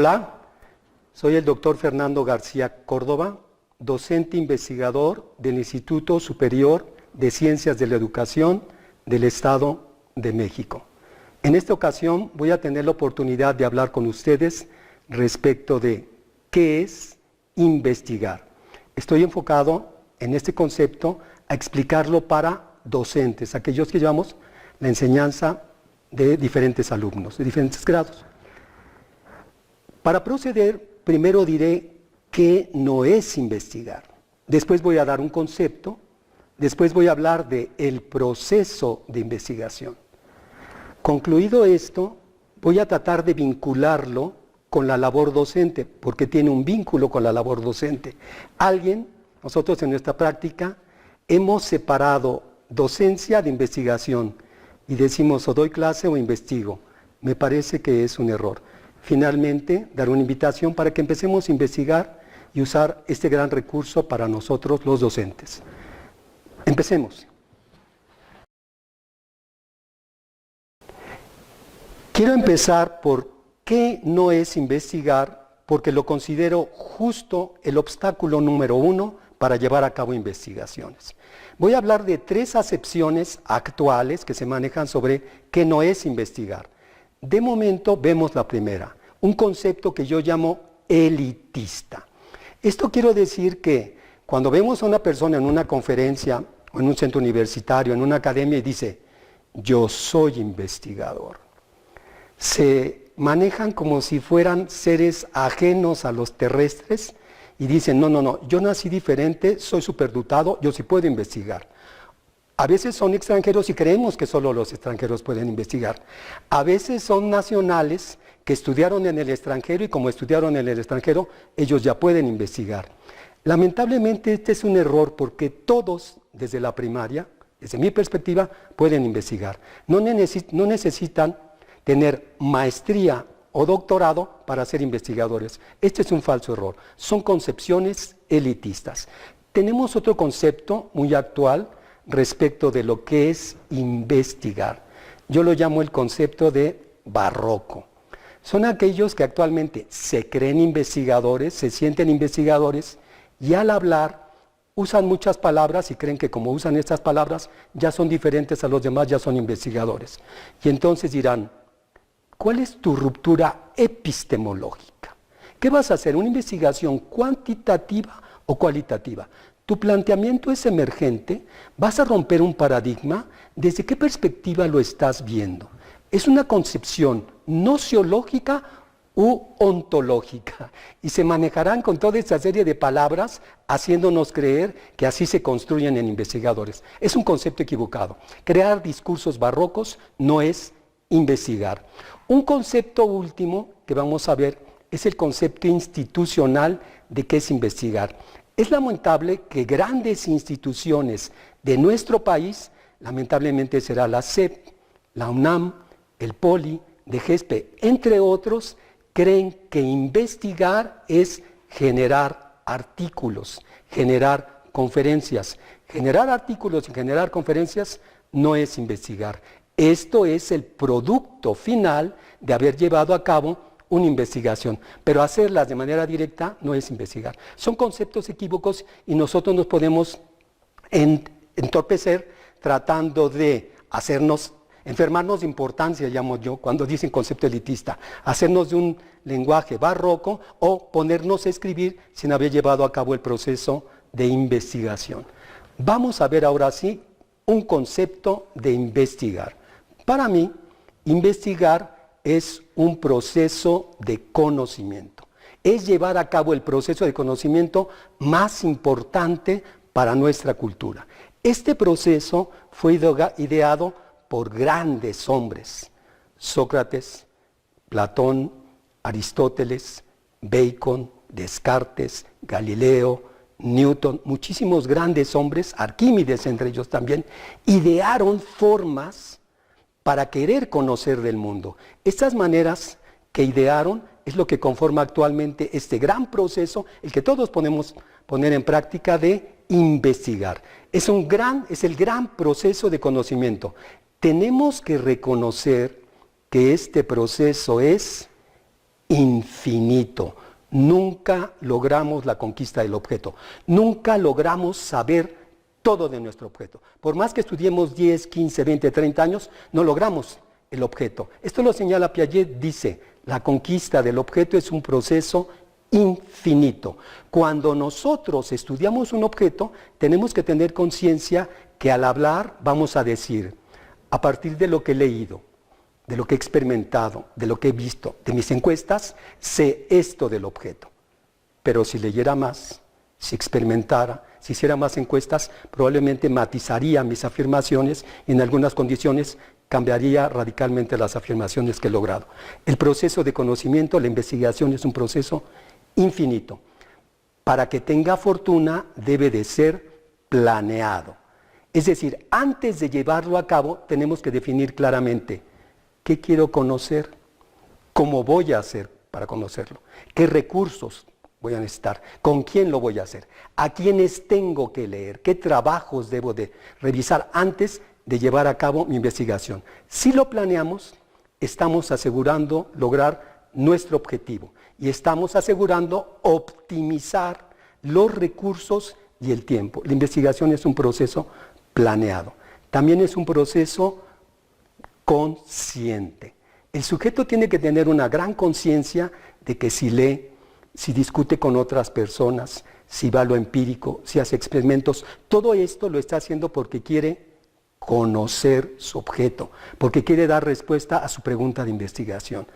Hola, soy el doctor Fernando García Córdoba, docente investigador del Instituto Superior de Ciencias de la Educación del Estado de México. En esta ocasión voy a tener la oportunidad de hablar con ustedes respecto de qué es investigar. Estoy enfocado en este concepto a explicarlo para docentes, aquellos que llevamos la enseñanza de diferentes alumnos, de diferentes grados. Para proceder, primero diré qué no es investigar. Después voy a dar un concepto, después voy a hablar del proceso de investigación. Concluido esto, voy a tratar de vincularlo con la labor docente, porque tiene un vínculo con la labor docente. Nosotros en nuestra práctica, hemos separado docencia de investigación y decimos o doy clase o investigo. Me parece que es un error. Finalmente, dar una invitación para que empecemos a investigar y usar este gran recurso para nosotros los docentes. Empecemos. Quiero empezar por qué no es investigar, porque lo considero justo el obstáculo número 1 para llevar a cabo investigaciones. Voy a hablar de 3 acepciones actuales que se manejan sobre qué no es investigar. De momento vemos la primera, un concepto que yo llamo elitista. Esto quiero decir que cuando vemos a una persona en una conferencia, o en un centro universitario, en una academia y dice, yo soy investigador, se manejan como si fueran seres ajenos a los terrestres y dicen, no, yo nací diferente, soy superdotado, yo sí puedo investigar. A veces son extranjeros y creemos que solo los extranjeros pueden investigar. A veces son nacionales que estudiaron en el extranjero y como estudiaron en el extranjero, ellos ya pueden investigar. Lamentablemente este es un error porque todos desde la primaria, desde mi perspectiva, pueden investigar. No necesitan tener maestría o doctorado para ser investigadores. Este es un falso error. Son concepciones elitistas. Tenemos otro concepto muy actual respecto de lo que es investigar. Yo lo llamo el concepto de barroco. Son aquellos que actualmente se creen investigadores, se sienten investigadores y al hablar usan muchas palabras y creen que como usan estas palabras ya son diferentes a los demás, ya son investigadores. Y entonces dirán, ¿cuál es tu ruptura epistemológica? ¿Qué vas a hacer? ¿Una investigación cuantitativa o cualitativa? Tu planteamiento es emergente, vas a romper un paradigma, ¿desde qué perspectiva lo estás viendo? Es una concepción nociológica u ontológica y se manejarán con toda esta serie de palabras haciéndonos creer que así se construyen en investigadores. Es un concepto equivocado. Crear discursos barrocos no es investigar. Un concepto último que vamos a ver es el concepto institucional de qué es investigar. Es lamentable que grandes instituciones de nuestro país, lamentablemente será la SEP, la UNAM, el POLI, de GESPE, entre otros, creen que investigar es generar artículos, generar conferencias. Generar artículos y generar conferencias no es investigar. Esto es el producto final de haber llevado a cabo una investigación, pero hacerlas de manera directa no es investigar. Son conceptos equívocos y nosotros nos podemos entorpecer tratando de enfermarnos de importancia, llamo yo, cuando dicen concepto elitista, hacernos de un lenguaje barroco o ponernos a escribir sin haber llevado a cabo el proceso de investigación. Vamos a ver ahora sí un concepto de investigar. Para mí, investigar es un proceso de conocimiento. Es llevar a cabo el proceso de conocimiento más importante para nuestra cultura. Este proceso fue ideado por grandes hombres: Sócrates, Platón, Aristóteles, Bacon, Descartes, Galileo, Newton, muchísimos grandes hombres, Arquímedes entre ellos también, idearon formas para querer conocer del mundo. Estas maneras que idearon es lo que conforma actualmente este gran proceso, el que todos podemos poner en práctica de investigar. Es el gran proceso de conocimiento. Tenemos que reconocer que este proceso es infinito. Nunca logramos la conquista del objeto. Nunca logramos saber todo de nuestro objeto. Por más que estudiemos 10, 15, 20, 30 años, no logramos el objeto. Esto lo señala Piaget, dice, la conquista del objeto es un proceso infinito. Cuando nosotros estudiamos un objeto, tenemos que tener conciencia que al hablar vamos a decir, a partir de lo que he leído, de lo que he experimentado, de lo que he visto, de mis encuestas, sé esto del objeto. Pero si leyera más, si experimentara, si hiciera más encuestas, probablemente matizaría mis afirmaciones y en algunas condiciones cambiaría radicalmente las afirmaciones que he logrado. El proceso de conocimiento, la investigación es un proceso infinito. Para que tenga fortuna debe de ser planeado. Es decir, antes de llevarlo a cabo tenemos que definir claramente qué quiero conocer, cómo voy a hacer para conocerlo, qué recursos voy a necesitar, con quién lo voy a hacer, a quiénes tengo que leer, qué trabajos debo de revisar antes de llevar a cabo mi investigación. Si lo planeamos, estamos asegurando lograr nuestro objetivo y estamos asegurando optimizar los recursos y el tiempo. La investigación es un proceso planeado. También es un proceso consciente. El sujeto tiene que tener una gran conciencia de que si lee, si discute con otras personas, si va a lo empírico, si hace experimentos, todo esto lo está haciendo porque quiere conocer su objeto, porque quiere dar respuesta a su pregunta de investigación.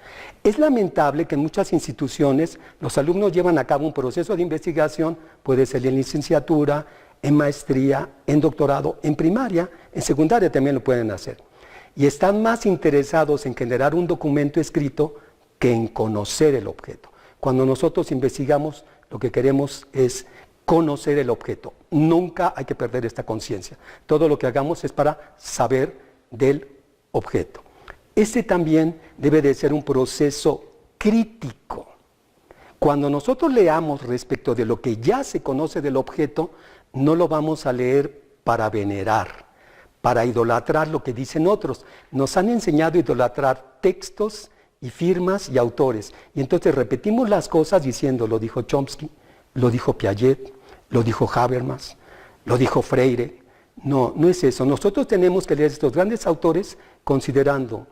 Es lamentable que en muchas instituciones los alumnos llevan a cabo un proceso de investigación, puede ser en licenciatura, en maestría, en doctorado, en primaria, en secundaria también lo pueden hacer. Y están más interesados en generar un documento escrito que en conocer el objeto. Cuando nosotros investigamos, lo que queremos es conocer el objeto. Nunca hay que perder esta conciencia. Todo lo que hagamos es para saber del objeto. Este también debe de ser un proceso crítico. Cuando nosotros leamos respecto de lo que ya se conoce del objeto, no lo vamos a leer para venerar, para idolatrar lo que dicen otros. Nos han enseñado a idolatrar textos y firmas y autores. Y entonces repetimos las cosas diciendo, lo dijo Chomsky, lo dijo Piaget, lo dijo Habermas, lo dijo Freire. No, no es eso. Nosotros tenemos que leer estos grandes autores considerando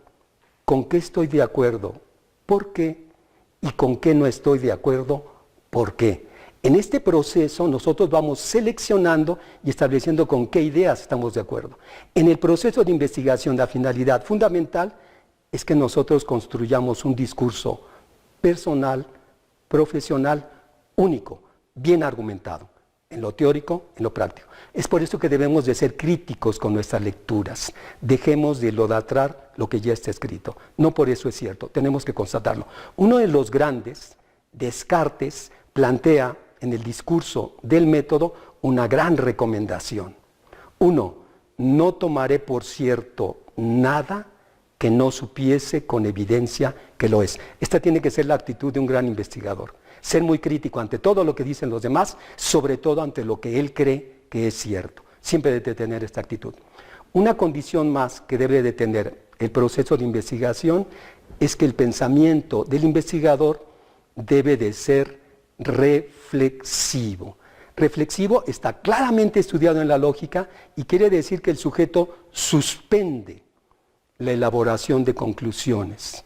con qué estoy de acuerdo, por qué, y con qué no estoy de acuerdo, por qué. En este proceso nosotros vamos seleccionando y estableciendo con qué ideas estamos de acuerdo. En el proceso de investigación, la finalidad fundamental es que nosotros construyamos un discurso personal, profesional, único, bien argumentado, en lo teórico, en lo práctico. Es por eso que debemos de ser críticos con nuestras lecturas. Dejemos de idolatrar lo que ya está escrito. No por eso es cierto, tenemos que constatarlo. Uno de los grandes, Descartes, plantea en el discurso del método una gran recomendación. 1. No tomaré por cierto nada que no supiese con evidencia que lo es. Esta tiene que ser la actitud de un gran investigador. Ser muy crítico ante todo lo que dicen los demás, sobre todo ante lo que él cree que es cierto. Siempre debe tener esta actitud. Una condición más que debe de tener el proceso de investigación es que el pensamiento del investigador debe de ser reflexivo. Reflexivo está claramente estudiado en la lógica y quiere decir que el sujeto suspende la elaboración de conclusiones.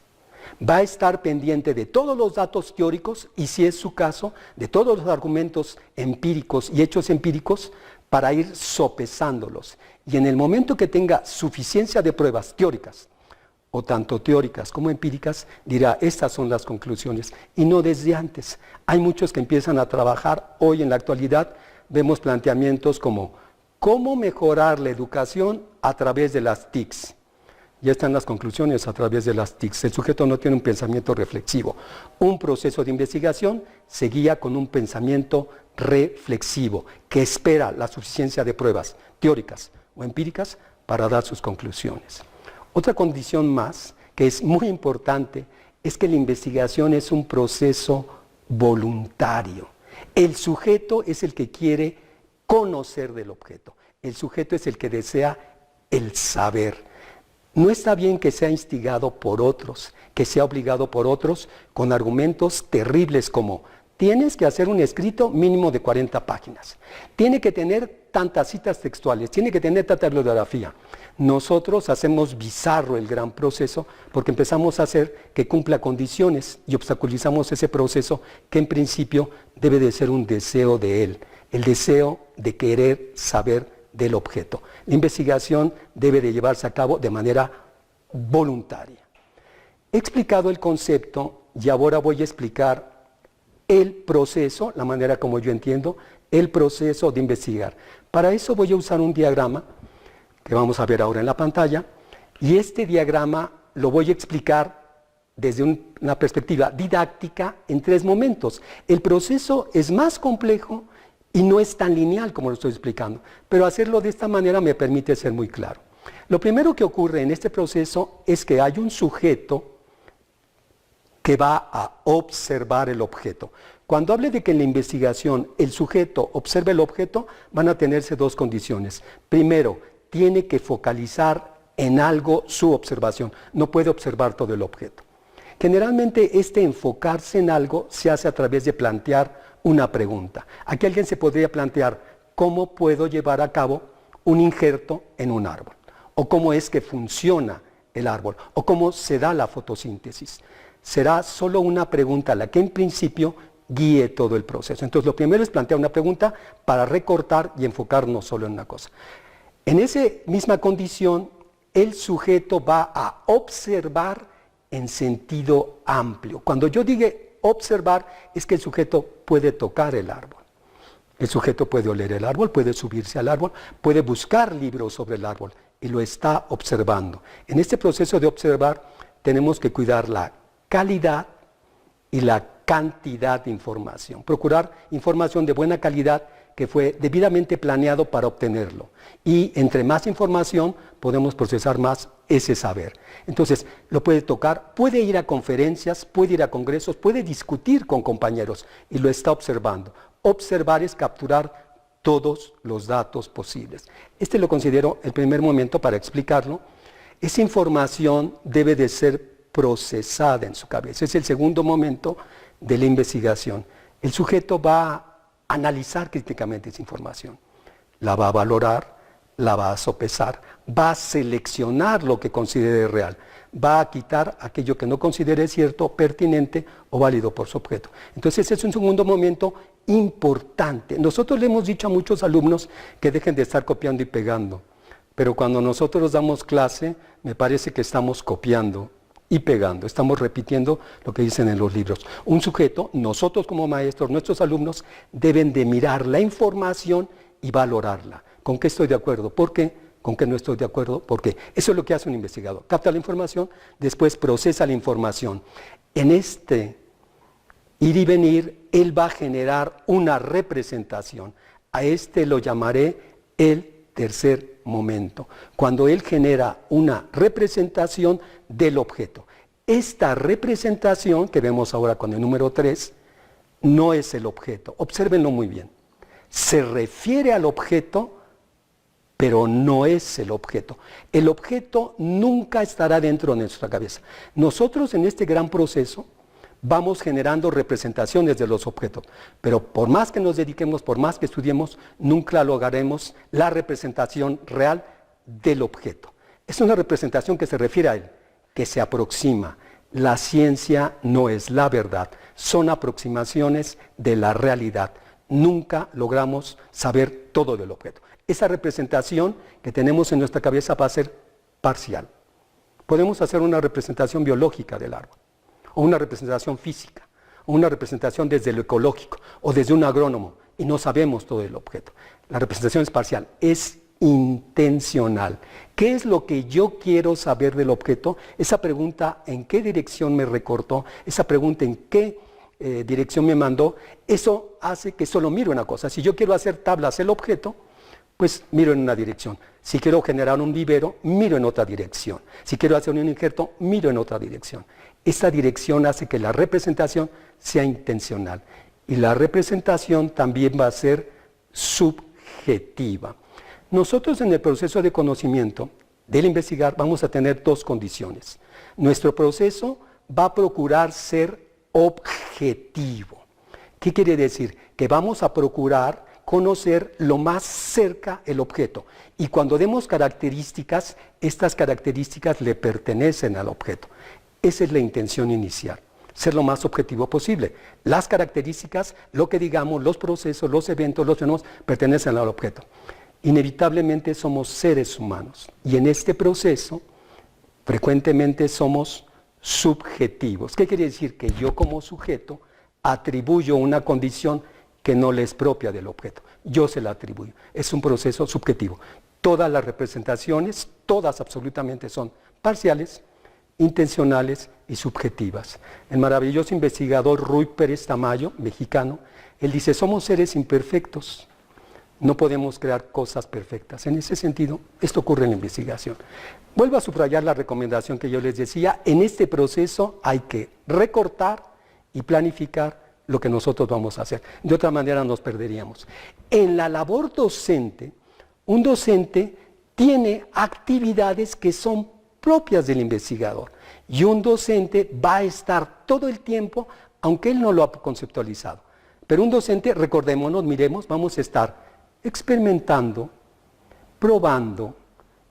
Va a estar pendiente de todos los datos teóricos y, si es su caso, de todos los argumentos empíricos y hechos empíricos para ir sopesándolos. Y en el momento que tenga suficiencia de pruebas teóricas, o tanto teóricas como empíricas, dirá, estas son las conclusiones, y no desde antes. Hay muchos que empiezan a trabajar, hoy en la actualidad vemos planteamientos como ¿cómo mejorar la educación a través de las TICs? Ya están las conclusiones a través de las TICs. El sujeto no tiene un pensamiento reflexivo. Un proceso de investigación se guía con un pensamiento reflexivo, que espera la suficiencia de pruebas teóricas o empíricas para dar sus conclusiones. Otra condición más, que es muy importante, es que la investigación es un proceso voluntario. El sujeto es el que quiere conocer del objeto. El sujeto es el que desea el saber. No está bien que sea instigado por otros, que sea obligado por otros con argumentos terribles como tienes que hacer un escrito mínimo de 40 páginas, tiene que tener tantas citas textuales, tiene que tener tanta bibliografía. Nosotros hacemos bizarro el gran proceso porque empezamos a hacer que cumpla condiciones y obstaculizamos ese proceso que en principio debe de ser un deseo de él, el deseo de querer saber del objeto. La investigación debe de llevarse a cabo de manera voluntaria. He explicado el concepto y ahora voy a explicar el proceso, la manera como yo entiendo, el proceso de investigar. Para eso voy a usar un diagrama que vamos a ver ahora en la pantalla, y este diagrama lo voy a explicar desde una perspectiva didáctica en 3 momentos. El proceso es más complejo y no es tan lineal como lo estoy explicando, pero hacerlo de esta manera me permite ser muy claro. Lo primero que ocurre en este proceso es que hay un sujeto que va a observar el objeto. Cuando hable de que en la investigación el sujeto observa el objeto, van a tenerse 2 condiciones. Primero, tiene que focalizar en algo su observación, no puede observar todo el objeto. Generalmente este enfocarse en algo se hace a través de plantear una pregunta. Aquí alguien se podría plantear, ¿cómo puedo llevar a cabo un injerto en un árbol? ¿O cómo es que funciona el árbol? ¿O cómo se da la fotosíntesis? Será solo una pregunta la que en principio guíe todo el proceso. Entonces lo primero es plantear una pregunta para recortar y enfocarnos solo en una cosa. En esa misma condición, el sujeto va a observar en sentido amplio. Cuando yo diga observar, es que el sujeto puede tocar el árbol. El sujeto puede oler el árbol, puede subirse al árbol, puede buscar libros sobre el árbol y lo está observando. En este proceso de observar tenemos que cuidar la calidad y la cantidad de información. Procurar información de buena calidad que fue debidamente planeado para obtenerlo. Y entre más información podemos procesar más ese saber. Entonces, lo puede tocar, puede ir a conferencias, puede ir a congresos, puede discutir con compañeros y lo está observando. Observar es capturar todos los datos posibles. Este lo considero el primer momento para explicarlo. Esa información debe de ser procesada en su cabeza. Es el segundo momento de la investigación. El sujeto va a analizar críticamente esa información, la va a valorar, la va a sopesar, va a seleccionar lo que considere real, va a quitar aquello que no considere cierto, pertinente o válido por su objeto. Entonces ese es un segundo momento importante. Nosotros le hemos dicho a muchos alumnos que dejen de estar copiando y pegando, pero cuando nosotros damos clase, me parece que estamos copiando y pegando, estamos repitiendo lo que dicen en los libros. Un sujeto, nosotros como maestros, nuestros alumnos, deben de mirar la información y valorarla. ¿Con qué estoy de acuerdo? ¿Por qué? ¿Con qué no estoy de acuerdo? ¿Por qué? Eso es lo que hace un investigador. Capta la información, después procesa la información. En este ir y venir, él va a generar una representación. A este lo llamaré el tercer momento, cuando él genera una representación del objeto. Esta representación que vemos ahora con el número 3 no es el objeto, obsérvenlo muy bien. Se refiere al objeto, pero no es el objeto. El objeto nunca estará dentro de nuestra cabeza. Nosotros en este gran proceso vamos generando representaciones de los objetos, pero por más que nos dediquemos, por más que estudiemos, nunca lograremos la representación real del objeto. Es una representación que se refiere a él, que se aproxima. La ciencia no es la verdad, son aproximaciones de la realidad. Nunca logramos saber todo del objeto. Esa representación que tenemos en nuestra cabeza va a ser parcial. Podemos hacer una representación biológica del árbol, o una representación física, o una representación desde lo ecológico, o desde un agrónomo, y no sabemos todo el objeto. La representación es parcial, es intencional. ¿Qué es lo que yo quiero saber del objeto? Esa pregunta, ¿en qué dirección me recortó? Esa pregunta, ¿en qué dirección me mandó? Eso hace que solo miro una cosa. Si yo quiero hacer tablas del objeto, pues miro en una dirección. Si quiero generar un vivero, miro en otra dirección. Si quiero hacer un injerto, miro en otra dirección. Esa dirección hace que la representación sea intencional. Y la representación también va a ser subjetiva. Nosotros en el proceso de conocimiento del investigar vamos a tener dos condiciones. Nuestro proceso va a procurar ser objetivo. ¿Qué quiere decir? Que vamos a procurar conocer lo más cerca el objeto. Y cuando demos características, estas características le pertenecen al objeto. Esa es la intención inicial, ser lo más objetivo posible. Las características, lo que digamos, los procesos, los eventos, los fenómenos, pertenecen al objeto. Inevitablemente somos seres humanos y en este proceso frecuentemente somos subjetivos. ¿Qué quiere decir? Que yo como sujeto atribuyo una condición que no le es propia del objeto. Yo se la atribuyo. Es un proceso subjetivo. Todas las representaciones, todas absolutamente son parciales, intencionales y subjetivas. El maravilloso investigador Ruy Pérez Tamayo, mexicano, él dice, somos seres imperfectos. No podemos crear cosas perfectas. En ese sentido, esto ocurre en la investigación. Vuelvo a subrayar la recomendación que yo les decía. En este proceso hay que recortar y planificar lo que nosotros vamos a hacer. De otra manera nos perderíamos. En la labor docente, un docente tiene actividades que son propias del investigador. Y un docente va a estar todo el tiempo, aunque él no lo ha conceptualizado. Pero un docente, recordémonos, miremos, vamos a estar experimentando, probando,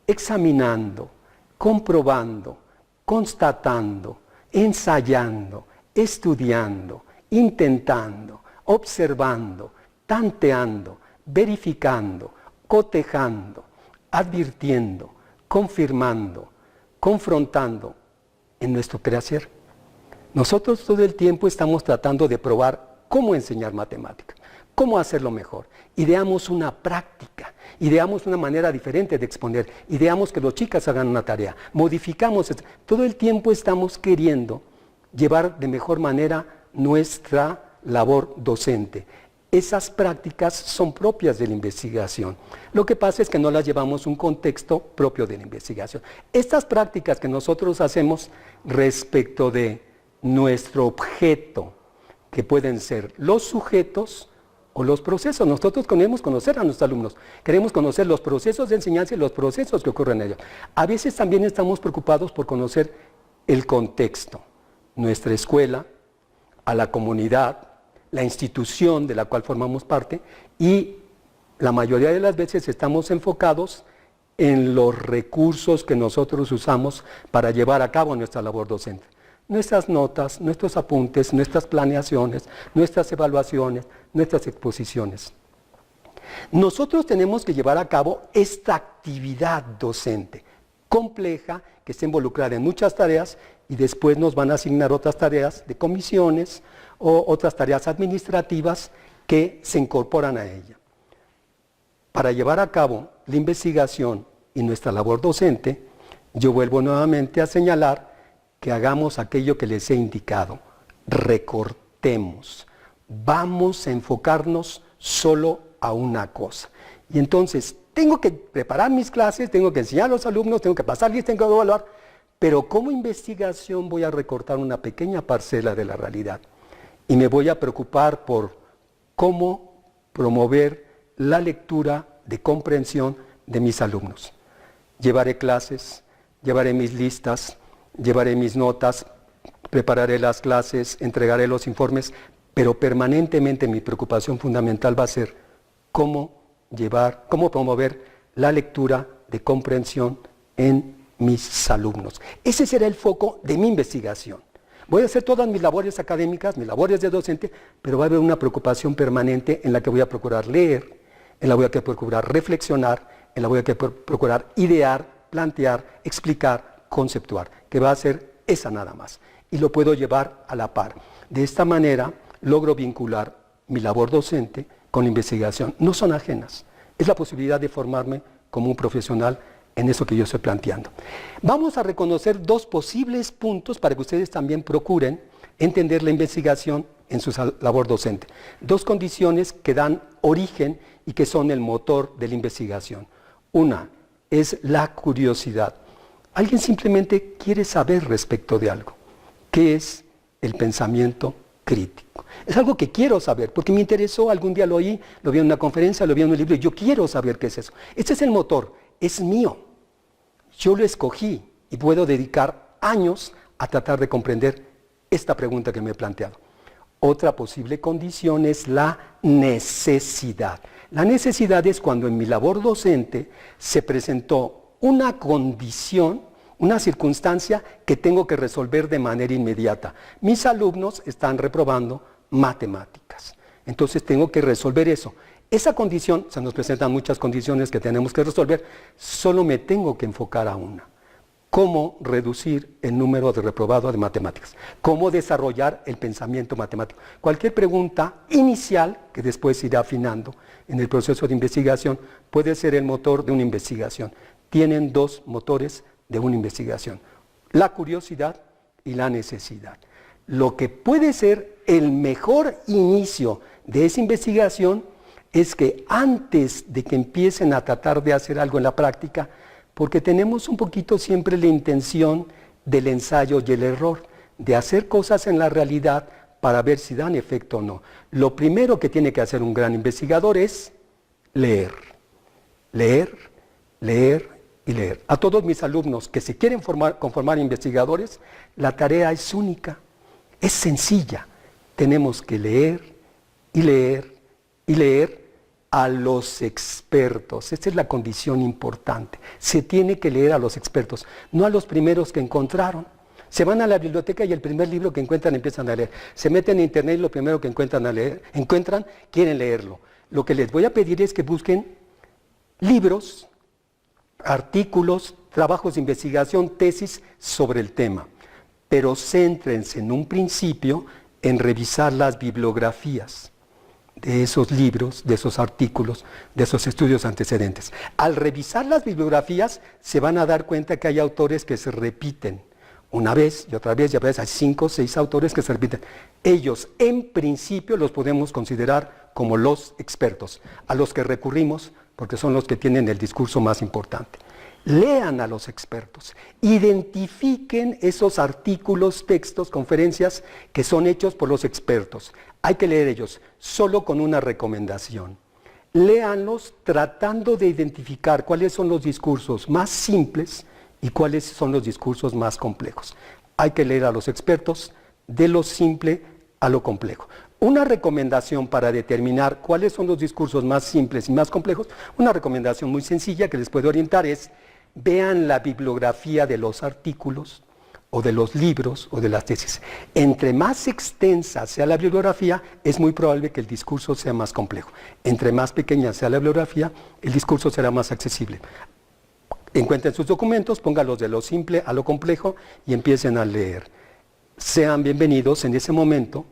examinando, comprobando, constatando, ensayando, estudiando, intentando, observando, tanteando, verificando, cotejando, advirtiendo, confirmando, confrontando en nuestro quehacer. Nosotros todo el tiempo estamos tratando de probar cómo enseñar matemáticas, cómo hacerlo mejor. Ideamos una práctica, ideamos una manera diferente de exponer, ideamos que los chicos hagan una tarea, modificamos. Todo el tiempo estamos queriendo llevar de mejor manera nuestra labor docente. Esas prácticas son propias de la investigación. Lo que pasa es que no las llevamos a un contexto propio de la investigación. Estas prácticas que nosotros hacemos respecto de nuestro objeto, que pueden ser los sujetos o los procesos. Nosotros queremos conocer a nuestros alumnos, queremos conocer los procesos de enseñanza y los procesos que ocurren en ellos. A veces también estamos preocupados por conocer el contexto, nuestra escuela, a la comunidad, la institución de la cual formamos parte, y la mayoría de las veces estamos enfocados en los recursos que nosotros usamos para llevar a cabo nuestra labor docente. Nuestras notas, nuestros apuntes, nuestras planeaciones, nuestras evaluaciones, nuestras exposiciones. Nosotros tenemos que llevar a cabo esta actividad docente compleja que está involucrada en muchas tareas y después nos van a asignar otras tareas de comisiones o otras tareas administrativas que se incorporan a ella. Para llevar a cabo la investigación y nuestra labor docente, yo vuelvo nuevamente a señalar que hagamos aquello que les he indicado, recortemos, vamos a enfocarnos solo a una cosa. Y entonces, tengo que preparar mis clases, tengo que enseñar a los alumnos, tengo que pasarles, tengo que evaluar, pero como investigación voy a recortar una pequeña parcela de la realidad y me voy a preocupar por cómo promover la lectura de comprensión de mis alumnos. Llevaré clases, llevaré mis listas, llevaré mis notas, prepararé las clases, entregaré los informes, pero permanentemente mi preocupación fundamental va a ser cómo promover la lectura de comprensión en mis alumnos. Ese será el foco de mi investigación. Voy a hacer todas mis labores académicas, mis labores de docente, pero va a haber una preocupación permanente en la que voy a procurar leer, en la que voy a procurar reflexionar, en la que voy a procurar idear, plantear, explicar, conceptuar, que va a ser esa nada más. Y lo puedo llevar a la par. De esta manera logro vincular mi labor docente con la investigación. No son ajenas. Es la posibilidad de formarme como un profesional en eso que yo estoy planteando. Vamos a reconocer dos posibles puntos para que ustedes también procuren entender la investigación en su labor docente. Dos condiciones que dan origen y que son el motor de la investigación. Una es la curiosidad. Alguien simplemente quiere saber respecto de algo. ¿Qué es el pensamiento crítico? Es algo que quiero saber, porque me interesó, algún día lo oí, lo vi en una conferencia, lo vi en un libro, y yo quiero saber qué es eso. Este es el motor, es mío. Yo lo escogí y puedo dedicar años a tratar de comprender esta pregunta que me he planteado. Otra posible condición es la necesidad. La necesidad es cuando en mi labor docente se presentó una condición, una circunstancia que tengo que resolver de manera inmediata. Mis alumnos están reprobando matemáticas, entonces tengo que resolver eso. Esa condición, se nos presentan muchas condiciones que tenemos que resolver, solo me tengo que enfocar a una. Cómo reducir el número de reprobados de matemáticas, cómo desarrollar el pensamiento matemático. Cualquier pregunta inicial, que después irá afinando en el proceso de investigación, puede ser el motor de una investigación. Tienen dos motores de una investigación, la curiosidad y la necesidad. Lo que puede ser el mejor inicio de esa investigación es que antes de que empiecen a tratar de hacer algo en la práctica, porque tenemos un poquito siempre la intención del ensayo y el error, de hacer cosas en la realidad para ver si dan efecto o no. Lo primero que tiene que hacer un gran investigador es leer, leer, leer y leer. A todos mis alumnos que se quieren conformar investigadores, la tarea es única, es sencilla. Tenemos que leer y leer y leer a los expertos. Esta es la condición importante. Se tiene que leer a los expertos, no a los primeros que encontraron. Se van a la biblioteca y el primer libro que encuentran empiezan a leer. Se meten en internet y lo primero que encuentran, quieren leerlo. Lo que les voy a pedir es que busquen libros, artículos, trabajos de investigación, tesis sobre el tema. Pero céntrense en un principio en revisar las bibliografías de esos libros, de esos artículos, de esos estudios antecedentes. Al revisar las bibliografías se van a dar cuenta que hay autores que se repiten una vez y otra vez, y a veces hay 5 o 6 autores que se repiten. Ellos, en principio, los podemos considerar como los expertos, a los que recurrimos porque son los que tienen el discurso más importante. Lean a los expertos, identifiquen esos artículos, textos, conferencias que son hechos por los expertos. Hay que leer ellos, solo con una recomendación. Léanlos tratando de identificar cuáles son los discursos más simples y cuáles son los discursos más complejos. Hay que leer a los expertos de lo simple a lo complejo. Una recomendación para determinar cuáles son los discursos más simples y más complejos, una recomendación muy sencilla que les puede orientar es: vean la bibliografía de los artículos o de los libros o de las tesis. Entre más extensa sea la bibliografía, es muy probable que el discurso sea más complejo. Entre más pequeña sea la bibliografía, el discurso será más accesible. Encuentren sus documentos, pónganlos de lo simple a lo complejo y empiecen a leer. Sean bienvenidos en ese momento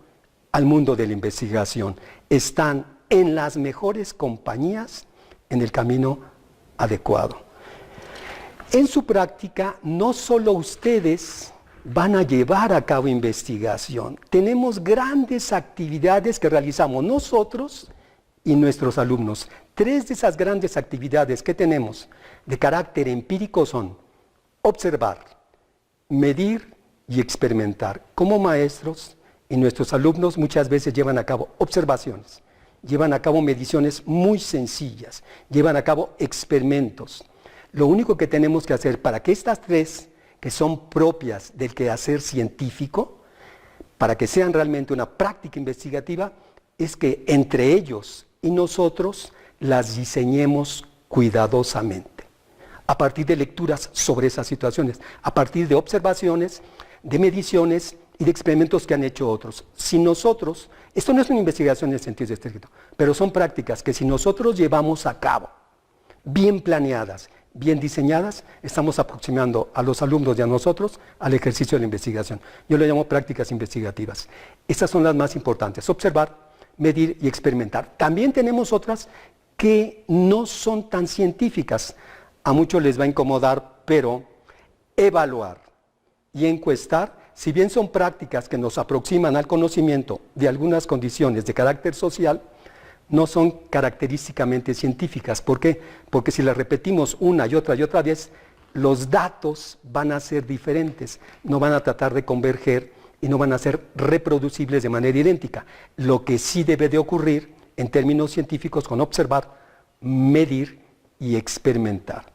al mundo de la investigación. Están en las mejores compañías, en el camino adecuado. En su práctica, no solo ustedes van a llevar a cabo investigación. Tenemos grandes actividades que realizamos nosotros y nuestros alumnos. 3 de esas grandes actividades que tenemos de carácter empírico son observar, medir y experimentar. Como maestros y nuestros alumnos muchas veces llevan a cabo observaciones, llevan a cabo mediciones muy sencillas, llevan a cabo experimentos. Lo único que tenemos que hacer para que estas 3, que son propias del quehacer científico, para que sean realmente una práctica investigativa, es que entre ellos y nosotros las diseñemos cuidadosamente, a partir de lecturas sobre esas situaciones, a partir de observaciones, de mediciones y de experimentos que han hecho otros. Si nosotros, esto no es una investigación en el sentido estricto, pero son prácticas que si nosotros llevamos a cabo, bien planeadas, bien diseñadas, estamos aproximando a los alumnos y a nosotros al ejercicio de la investigación. Yo lo llamo prácticas investigativas. Estas son las más importantes: observar, medir y experimentar. También tenemos otras que no son tan científicas. A muchos les va a incomodar, pero evaluar y encuestar, si bien son prácticas que nos aproximan al conocimiento de algunas condiciones de carácter social, no son característicamente científicas. ¿Por qué? Porque si las repetimos una y otra vez, los datos van a ser diferentes, no van a tratar de converger y no van a ser reproducibles de manera idéntica. Lo que sí debe de ocurrir en términos científicos con observar, medir y experimentar.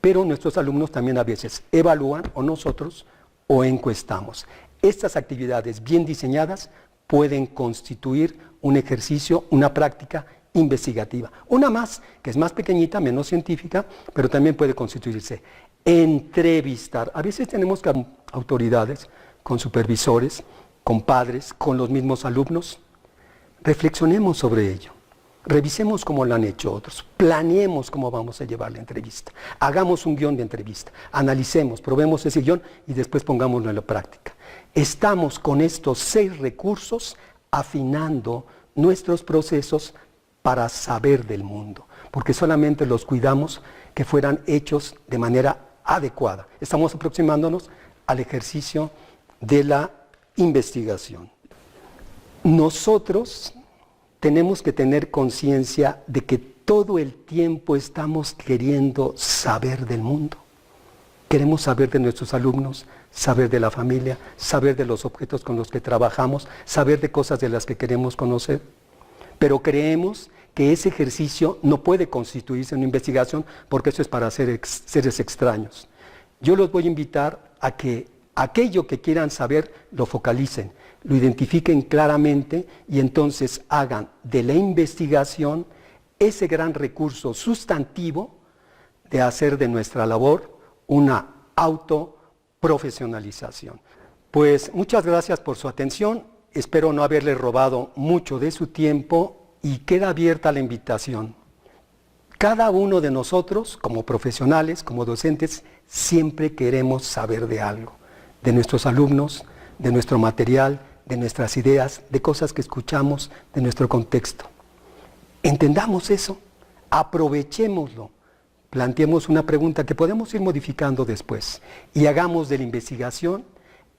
pero nuestros alumnos también a veces evalúan o nosotros o encuestamos. Estas actividades bien diseñadas pueden constituir un ejercicio, una práctica investigativa. Una más, que es más pequeñita, menos científica, pero también puede constituirse. Entrevistar. A veces tenemos que autoridades, con supervisores, con padres, con los mismos alumnos. Reflexionemos sobre ello. Revisemos cómo lo han hecho otros. Planeemos cómo vamos a llevar la entrevista. Hagamos un guión de entrevista. Analicemos, probemos ese guión y después pongámoslo en la práctica. Estamos con estos 6 recursos afinando nuestros procesos para saber del mundo, porque solamente los cuidamos que fueran hechos de manera adecuada. Estamos aproximándonos al ejercicio de la investigación. Nosotros tenemos que tener conciencia de que todo el tiempo estamos queriendo saber del mundo. Queremos saber de nuestros alumnos, saber de la familia, saber de los objetos con los que trabajamos, saber de cosas de las que queremos conocer. Pero creemos que ese ejercicio no puede constituirse en una investigación porque eso es para seres extraños. Yo los voy a invitar a que aquello que quieran saber lo focalicen, lo identifiquen claramente y entonces hagan de la investigación ese gran recurso sustantivo de hacer de nuestra labor una autoprofesionalización. Pues muchas gracias por su atención, espero no haberle robado mucho de su tiempo y queda abierta la invitación. Cada uno de nosotros, como profesionales, como docentes, siempre queremos saber de algo, de nuestros alumnos, de nuestro material, de nuestras ideas, de cosas que escuchamos, de nuestro contexto. Entendamos eso, aprovechémoslo, planteemos una pregunta que podemos ir modificando después y hagamos de la investigación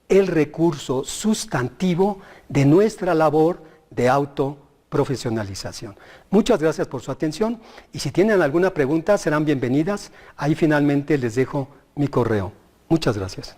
el recurso sustantivo de nuestra labor de autoprofesionalización. Muchas gracias por su atención y si tienen alguna pregunta serán bienvenidas. Ahí finalmente les dejo mi correo. Muchas gracias.